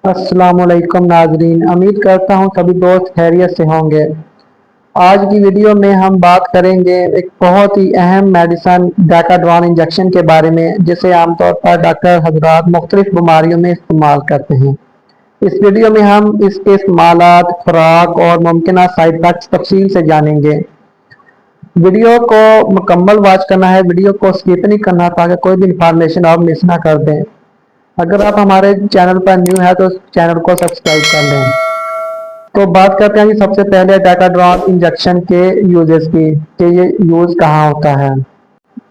السلام علیکم ناظرین، امید کرتا ہوں سبھی دوست خیریت سے ہوں گے۔ آج کی ویڈیو میں ہم بات کریں گے ایک بہت ہی اہم میڈیسن ڈیکاڈران انجیکشن کے بارے میں، جسے عام طور پر ڈاکٹر حضرات مختلف بیماریوں میں استعمال کرتے ہیں۔ اس ویڈیو میں ہم اس کے استعمالات، خوراک اور ممکنہ سائیڈ ایفیکٹس تفصیل سے جانیں گے۔ ویڈیو کو مکمل واچ کرنا ہے، ویڈیو کو سکپ نہیں کرنا تاکہ کوئی بھی انفارمیشن آپ مس نہ کر دیں۔ اگر آپ ہمارے چینل پر نیو ہے تو چینل کو سبسکرائب کر لیں۔ تو بات کرتے ہیں سب سے پہلے ڈیکاڈران انجیکشن کے یوزز کی، کہ یہ یوز کہاں ہوتا ہے۔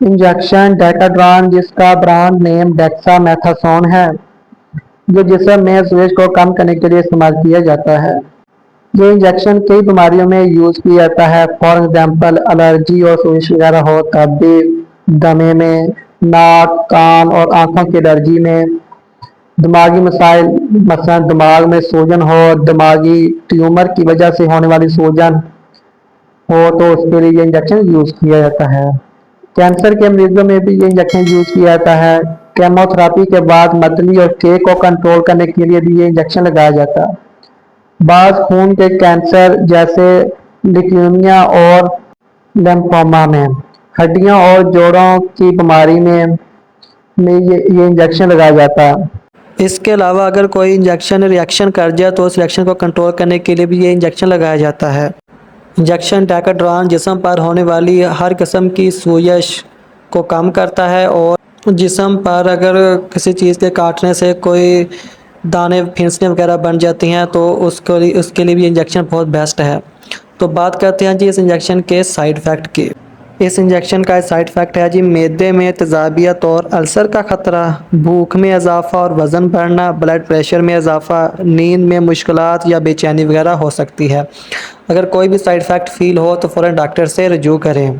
انجیکشن ڈیکاڈران، جس کا برانڈ نیم ڈیکسا میتھاسون ہے، جو جسم میں سوزش کو کم کرنے کے لیے استعمال کیا جاتا ہے۔ یہ انجیکشن کئی بیماریوں میں یوز کیا جاتا ہے، فار ایگزامپل الرجی اور سوزش وغیرہ ہو، تب بھی دمے میں، ناک، کان اور آنکھوں کی الرجی میں، دماغی مسائل مثلا دماغ میں سوجن ہو، دماغی ٹیومر کی وجہ سے ہونے والی سوجن ہو تو اس کے لیے یہ انجیکشن یوز کیا جاتا ہے۔ کینسر کے مریضوں میں بھی یہ انجیکشن یوز کیا جاتا ہے۔ کیمو تھراپی کے بعد متلی اور کے کو کنٹرول کرنے کے لیے بھی یہ انجیکشن لگایا جاتا ہے۔ بعض خون کے کینسر جیسے لیکیمیا اور لیمفوما میں، ہڈیوں اور جوڑوں کی بیماری میں یہ انجیکشن لگایا جاتا ہے۔ اس کے علاوہ اگر کوئی انجیکشن ریئیکشن کر جائے تو اس ریئیکشن کو کنٹرول کرنے کے لیے بھی یہ انجیکشن لگایا جاتا ہے۔ انجیکشن ڈیکاڈران جسم پر ہونے والی ہر قسم کی سوزش کو کم کرتا ہے، اور جسم پر اگر کسی چیز کے کاٹنے سے کوئی دانے پھنسنے وغیرہ بن جاتی ہیں تو اس کے لیے بھی انجیکشن بہت بیسٹ ہے۔ تو بات کرتے ہیں جی اس انجیکشن کے سائیڈ ایفیکٹ کی۔ اس انجیکشن کا سائیڈ ایفیکٹ ہے جی معدے میں تیزابیت اور السر کا خطرہ، بھوک میں اضافہ اور وزن بڑھنا، بلڈ پریشر میں اضافہ، نیند میں مشکلات یا بے چینی وغیرہ ہو سکتی ہے۔ اگر کوئی بھی سائیڈ ایفیکٹ فیل ہو تو فوراً ڈاکٹر سے رجوع کریں۔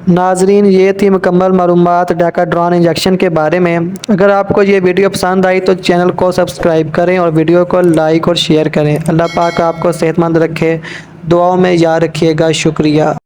ناظرین، یہ تھی مکمل معلومات ڈیکاڈران انجیکشن کے بارے میں۔ اگر آپ کو یہ ویڈیو پسند آئی تو چینل کو سبسکرائب کریں اور ویڈیو کو لائک اور شیئر کریں۔ اللہ پاک آپ کو صحت مند رکھے، دعاؤں میں یاد رکھیے گا۔ شکریہ۔